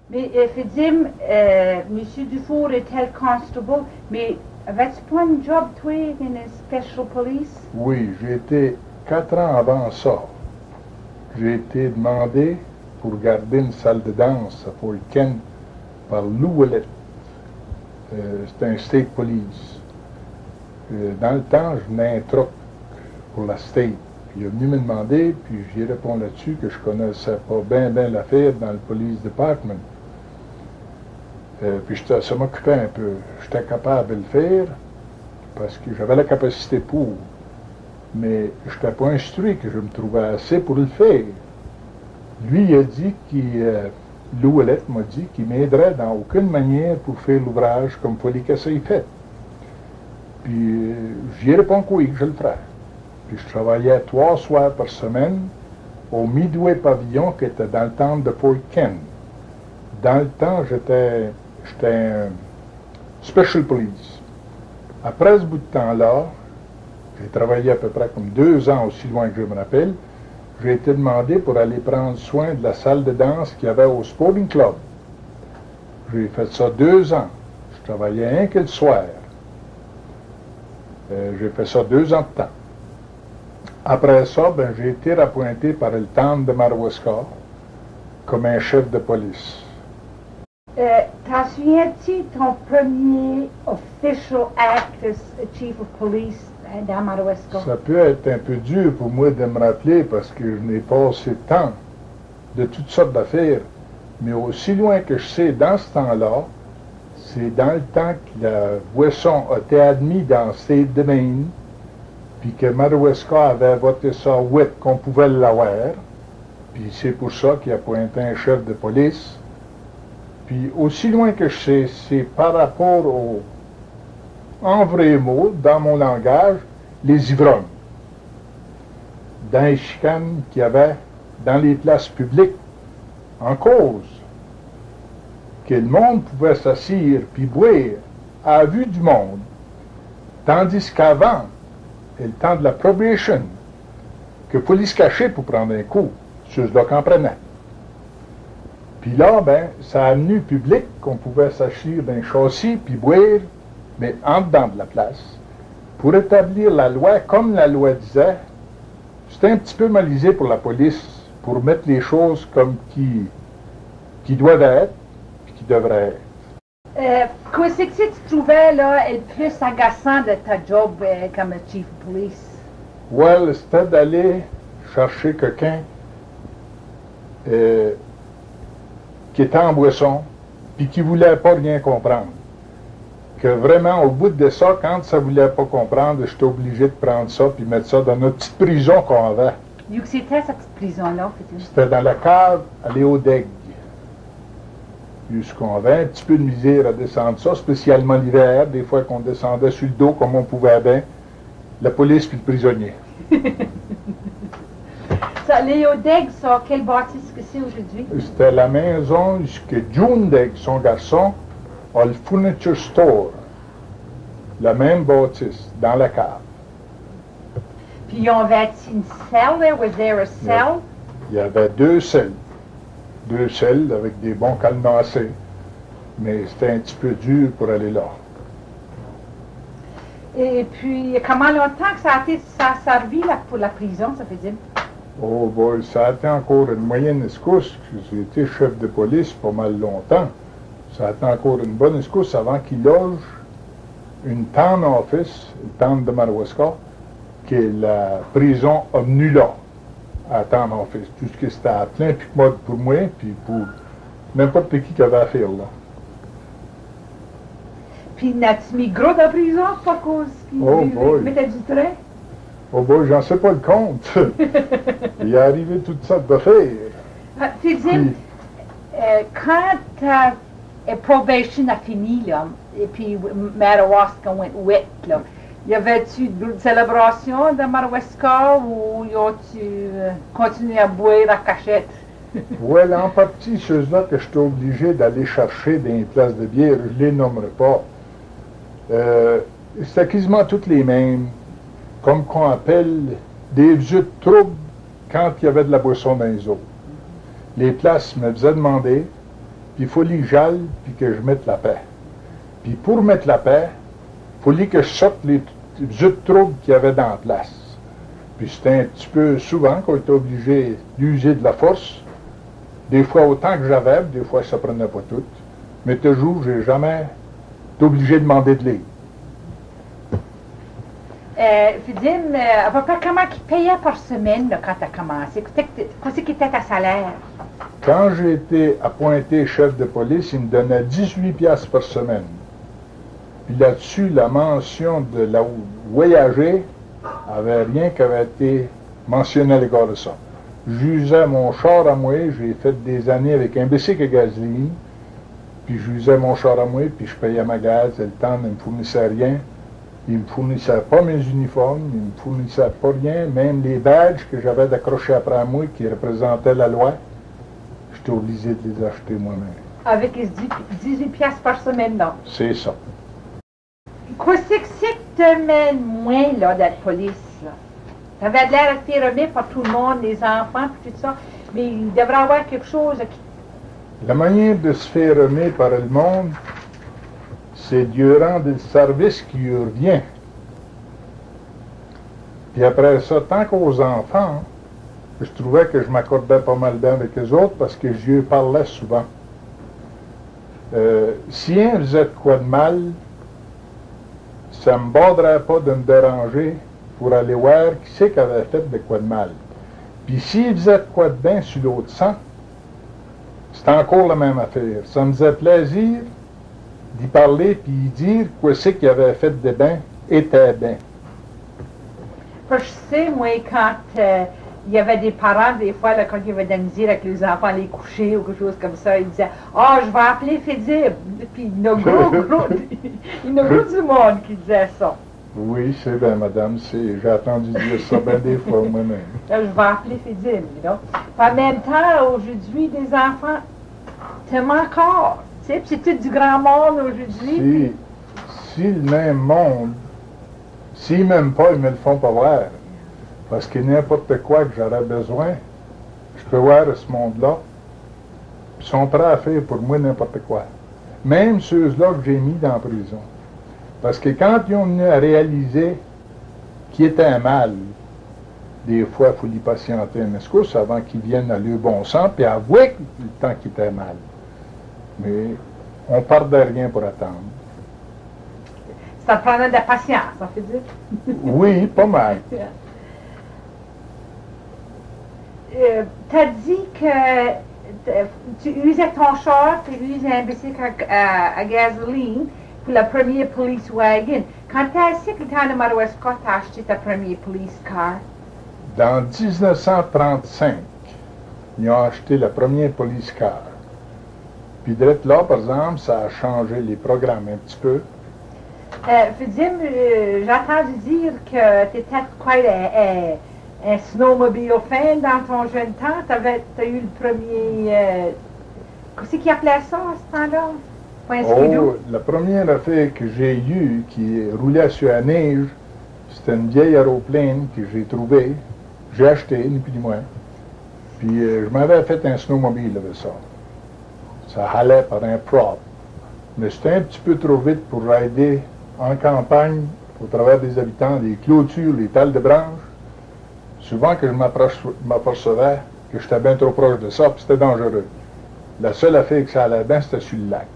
Mais, dis-moi, Monsieur Dufour était constable, mais avais-tu pas un job, toi, dans la Special Police? Oui, j'ai été 4 ans avant ça. J'ai été demandé pour garder une salle de danse à Fort Kent par Lou Willett. C'était un state police. Dans le temps, je venais un truc pour la state. Puis il est venu me demander, puis j'y réponds là-dessus que je connaissais pas bien l'affaire dans le police department. Puis ça m'occupait un peu. J'étais capable de le faire parce que j'avais la capacité pour. Mais je n'étais pas instruit que je me trouvais assez pour le faire. Lui, il a dit Lou Willett m'a dit qu'il m'aiderait dans aucune manière pour faire l'ouvrage comme il fallait que ça y fait. Puis j'y réponds que oui, que je le ferais. Puis je travaillais 3 soirs par semaine au Midway Pavillon qui était dans le temple de Fort Kent. Dans le temps, j'étais un Special Police. Après ce bout de temps-là, j'ai travaillé à peu près comme 2 ans, aussi loin que je me rappelle. J'ai été demandé pour aller prendre soin de la salle de danse qu'il y avait au Sporting Club. J'ai fait ça 2 ans. Je travaillais rien que le soir. J'ai fait ça 2 ans de temps. Après ça, j'ai été appointé par le town de Madawaska comme un chef de police. T'en souviens-tu ton premier official act as chief of police dans Madawaska? Ça peut être un peu dur pour moi de me rappeler parce que je n'ai pas assez de temps de toutes sortes d'affaires. Mais aussi loin que je sais, dans ce temps-là, c'est dans le temps que la boisson a été admise dans State Domain, puis que Madawaska avait voté ça 8 qu'on pouvait l'avoir. Puis c'est pour ça qu'il a pointé un chef de police. Puis aussi loin que je sais, c'est par rapport en vrai mot, dans mon langage, les ivrognes. Dans les chicanes qu'il y avait dans les places publiques, en cause, que le monde pouvait s'assire puis boire à la vue du monde, tandis qu'avant, le temps de la probation, que police cachée pour prendre un coup, ceux-là qu'on prenait. Puis là, ça a amené public qu'on pouvait s'asseoir d'un châssis puis boire, mais en dedans de la place, pour établir la loi comme la loi disait. C'était un petit peu malisé pour la police, pour mettre les choses comme qui doivent être, puis qui devraient être. Qu'est-ce que tu trouvais là, le plus agaçant de ta job comme chief of police? Well, c'était d'aller chercher quelqu'un qui était en boisson, puis qui ne voulait pas rien comprendre. Que vraiment, au bout de ça, quand ça ne voulait pas comprendre, j'étais obligé de prendre ça puis mettre ça dans notre petite prison qu'on avait. Où c'était cette petite prison-là? C'était dans la cave à Léodègue. Jusqu'on avait un petit peu de misère à descendre ça, spécialement l'hiver, des fois qu'on descendait sur le dos comme on pouvait bien, la police puis le prisonnier. Ça, Léodègue, ça, quelle bâtisse que c'est aujourd'hui? C'était la maison que June Degg, son garçon, a le furniture store, la même bâtisse, dans la cave. Puis ils avait une cell there? Was there a cell? Il y avait 2 celles. 2 celles avec des bons cadenassés. Mais c'était un petit peu dur pour aller là. Et puis, comment longtemps que ça a servi là, pour la prison, ça veut dire? Oh boy, ça a été encore une moyenne escousse. J'ai été chef de police pas mal longtemps. Ça a été encore une bonne escousse avant qu'il loge une town office, une town de Madawaska, que la prison a venu là, à town office. Tout ce qui c'était à plein pic mode pour moi, puis pour n'importe qui avait à faire là. Puis n'as-tu mis gros de prison pour cause qu'il mettait du train? Oh boy, j'en sais pas le compte. Il est arrivé toutes sortes d'affaires. Tu dis, quand ta probation a fini, là, et puis Madawaska went wet, là, y avait-tu une célébration de Madawaska ou y a-tu continué à boire à cachette? Oui, en partie, ceux-là que j'étais obligé d'aller chercher dans les places de bière, je ne les nommerai pas. C'était quasiment toutes les mêmes, comme qu'on appelle des vieux de troubles quand il y avait de la boisson dans les eaux. Les places me faisaient demander, puis il fallait que j'aille, puis que je mette la paix. Puis pour mettre la paix, il fallait que je sorte les autres troubles qu'il y avait dans la place. Puis c'était un petit peu souvent qu'on était obligé d'user de la force. Des fois autant que j'avais, des fois ça prenait pas tout. Mais toujours, j'ai jamais été obligé de demander de l'aide. Puis dis-moi, à peu près comment ils payaient par semaine là, quand tu as commencé? Qu'est-ce qui était ta salaire? Quand j'ai été appointé chef de police, il me donnait 18 piastres par semaine. Puis là-dessus, la mention de la voyager avait rien qui avait été mentionné à l'égard de ça. J'usais mon char à moi, j'ai fait des années avec un bicycle à gasoline, puis j'usais mon char à moi, puis je payais ma gaz, et le temps ne me fournissait rien. Il ne me fournissait pas mes uniformes, il ne me fournissait pas rien, même les badges que j'avais d'accrocher après moi, qui représentaient la loi, j'étais obligé de les acheter moi-même. Avec les 18 piastres par semaine, non? C'est ça. Qu'est-ce que c'est que te mène moins, là, d'être police, là? T'avais l'air à te faire remettre par tout le monde, les enfants, puis tout ça, mais il devrait y avoir quelque chose qui... La manière de se faire aimer par le monde, c'est Dieu rendre le service qui lui revient. Puis après ça, tant qu'aux enfants, je trouvais que je m'accordais pas mal bien avec les autres parce que je lui parlais souvent. Si un faisait de quoi de mal, ça ne me borderait pas de me déranger pour aller voir qui c'est qui avait fait de quoi de mal. Puis s'il faisait de quoi de bien sur l'autre sang, c'était encore la même affaire. Ça me faisait plaisir d'y parler puis d'y dire quoi c'est qu'il avait fait de bien était bien. Parce que je sais, moi, quand il y avait des parents, des fois, là, quand il y avait de la misère avec les enfants, les coucher ou quelque chose comme ça, ils disaient « Ah, je vais appeler Fédib ». Puis il y a gros du monde qui disait ça. Oui, c'est bien, madame. J'ai entendu dire ça bien des fois moi-même. Là, je vais appeler Fédib, là. En même temps, aujourd'hui, des enfants t'aiment encore. Tu sais, puis c'est tout du grand monde aujourd'hui. Si le même monde, s'ils ne m'aiment pas, ils me le font pas voir. Parce que n'importe quoi que j'aurais besoin, je peux voir ce monde-là. Ils sont prêts à faire pour moi n'importe quoi. Même ceux-là que j'ai mis dans la prison. Parce que quand ils ont venu à réaliser qu'il était un mal, des fois, il faut y patienter un escousse avant qu'ils viennent à leur bon sens et avouer le temps qu'il était mal. Mais on part de rien pour attendre. Ça te prenait de la patience, ça fait dire? Oui, pas mal. T'as dit que tu usais ton char, tu usais un bicycle à gasoline pour la première police wagon. Quand t'as assis que t'es en Madawaska, t'as acheté ta première police car? Dans 1935, ils ont acheté la première police car. Puis de là, par exemple, ça a changé les programmes un petit peu. Fédim, j'ai entendu dire que tu étais quoi, un snowmobile fan dans ton jeune temps. T'as eu le premier... qu'est-ce qu'ils appelaient ça à ce temps-là? Oh, la première affaire que j'ai eue qui roulait sur la neige, c'était une vieille aéroplane que j'ai trouvée. J'ai acheté, ni plus ni moins. Puis je m'avais fait un snowmobile avec ça. Ça allait par un prop. Mais c'était un petit peu trop vite pour rider en campagne, au travers des habitants, des clôtures, les tales de branches. Souvent que je m'apercevais que j'étais bien trop proche de ça, puis c'était dangereux. La seule affaire que ça allait bien, c'était sur le lac.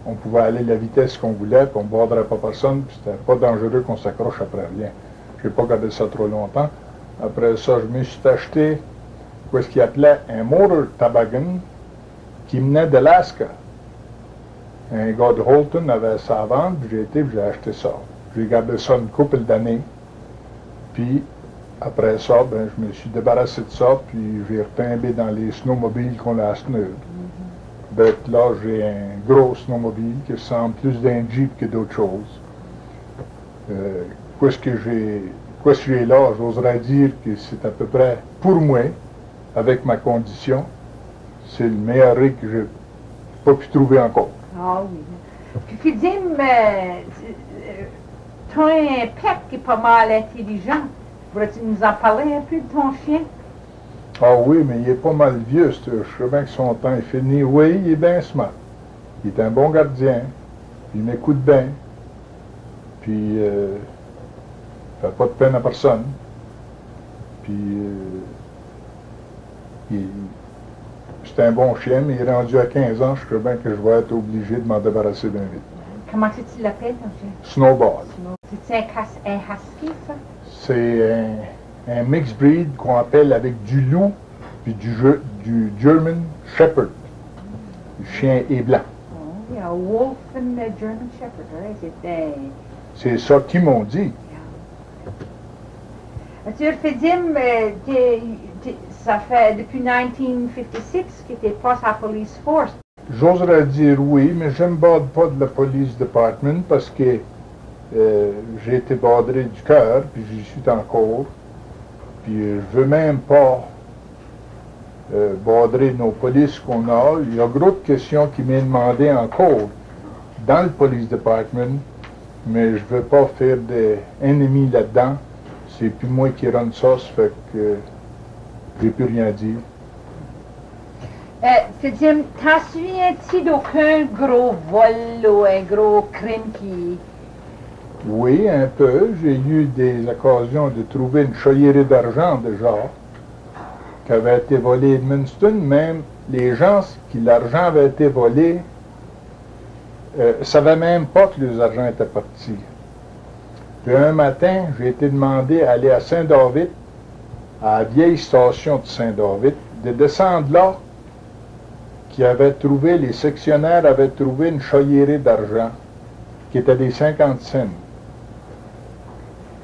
On pouvait aller à la vitesse qu'on voulait, puis on ne borderait pas personne, puis c'était pas dangereux qu'on s'accroche après rien. Je n'ai pas gardé ça trop longtemps. Après ça, je me suis acheté ce qu'ils appelaient un motor toboggan qui venait d'Alaska. Un gars de Holton avait ça à vendre, puis j'ai acheté ça. J'ai gardé ça une couple d'années. Puis, après ça, ben, je me suis débarrassé de ça, puis j'ai retombé dans les snowmobiles qu'on a à Sneur. Donc là, j'ai un gros snowmobile qui ressemble plus d'un Jeep que d'autres choses. Qu'est-ce que j'ai là, j'oserais dire que c'est à peu près, pour moi, avec ma condition, c'est le meilleur rig que j'ai pas pu trouver encore. Ah oui. Puis Fédim, tu as un pet qui est pas mal intelligent. Pourrais-tu nous en parler un peu de ton chien? Ah oui, mais il est pas mal vieux, je sais bien que son temps est fini. Oui, il est bien smart. Il est un bon gardien. Il m'écoute bien. Puis, il ne fait pas de peine à personne. Puis, c'est un bon chien, mais il est rendu à 15 ans. Je crois bien que je vais être obligé de m'en débarrasser d'un vite. Comment tu l'appelles, ton chien? Snowball. C'est un husky, ça? C'est un mixed breed qu'on appelle avec du loup puis du German Shepherd. Le chien est blanc. Oh, yeah, wolf and a German Shepherd, right? C'est ça qu'ils m'ont dit. Tu fais dire, ça fait depuis 1956 que tu passes à la police force. J'oserais dire oui, mais je ne me bade pas de la police department parce que j'ai été badré du cœur, puis j'y suis encore. Puis je veux même pas badrer nos polices qu'on a. Il y a gros de questions qui m'ont demandé encore dans le police department, mais je veux pas faire des ennemis là-dedans. C'est plus moi qui run ça, ça fait que j'ai plus rien dire. Fidim, t'en souviens-tu d'aucun gros vol ou un gros crime qui... Oui, un peu. J'ai eu des occasions de trouver une choyerie d'argent déjà qui avait été volée de Edmundston. Même les gens qui l'argent avait été volé ne savaient même pas que les argent était parti. Puis un matin, j'ai été demandé d'aller à Saint-David, à la vieille station de Saint-David, de descendre là, les sectionnaires avaient trouvé une choyerie d'argent qui était des 50 cents.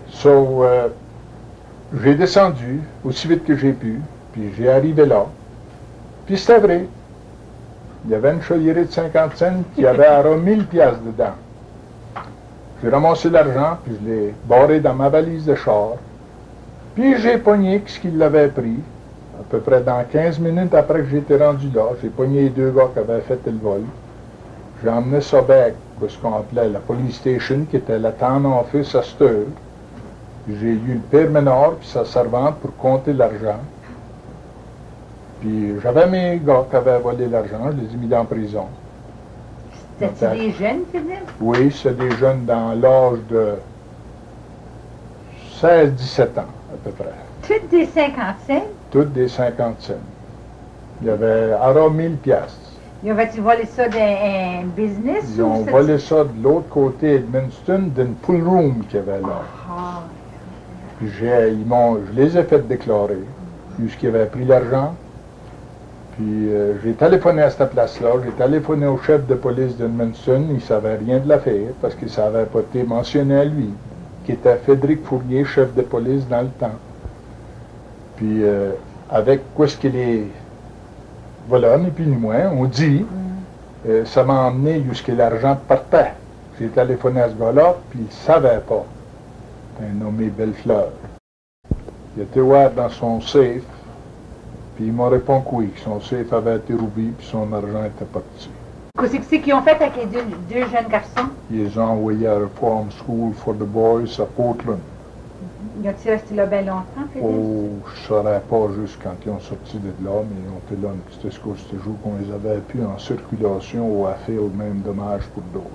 So, j'ai descendu aussi vite que j'ai pu, puis j'ai arrivé là. Puis c'était vrai. Il y avait une choyerie de 50 cents qui avait à 1000 piastres dedans. J'ai ramassé l'argent, puis je l'ai barré dans ma valise de char. Puis j'ai pogné ce qu'il l'avait pris. À peu près dans 15 minutes après que j'étais rendu là, j'ai pogné les deux gars qui avaient fait le vol. J'ai emmené ça back, ce qu'on appelait la police station, qui était la town office à cette heure. J'ai eu le père Ménard puis sa servante pour compter l'argent. Puis j'avais mes gars qui avaient volé l'argent, je les ai mis dans la prison. C'était des jeunes, Fidim? Oui, c'est des jeunes dans l'âge de 16-17 ans, à peu près. Toutes des 50 cents? Toutes des 50 cents. Il y avait à 1000 piastres. Ils ont-tu volé ça d'un business? Ils ont volé ça de l'autre côté d'Edmundston, d'une pool room qu'il y avait là. Ah. Puis je les ai fait déclarer, puisqu'ils avaient pris l'argent. Puis j'ai téléphoné à cette place-là, j'ai téléphoné au chef de police d'Edmundston, il ne savait rien de l'affaire, parce que ça n'avait pas été mentionné à lui, qui était Frédéric Fournier, chef de police dans le temps. Puis avec quoi ce qu'il est... Voilà, ni plus ni moins, on dit, ça m'a emmené jusqu'à l'argent partait. J'ai téléphoné à ce gars-là, puis il ne savait pas. Un nommé Bellefleur. Il était ouvert dans son safe, puis il m'a répondu que oui, que son safe avait été roubé, puis son argent était parti. Qu'est-ce que c'est qu'ils ont fait avec les deux jeunes garçons? Ils les ont envoyés à Reform School for the Boys à Portland. Ils ont-ils resté là bien longtemps, Fidim? Oh, je ne saurais pas juste quand ils ont sorti de là, mais ils ont été là une petite escorte ce jour qu'on les avait plus en circulation ou à faire le même dommage pour d'autres.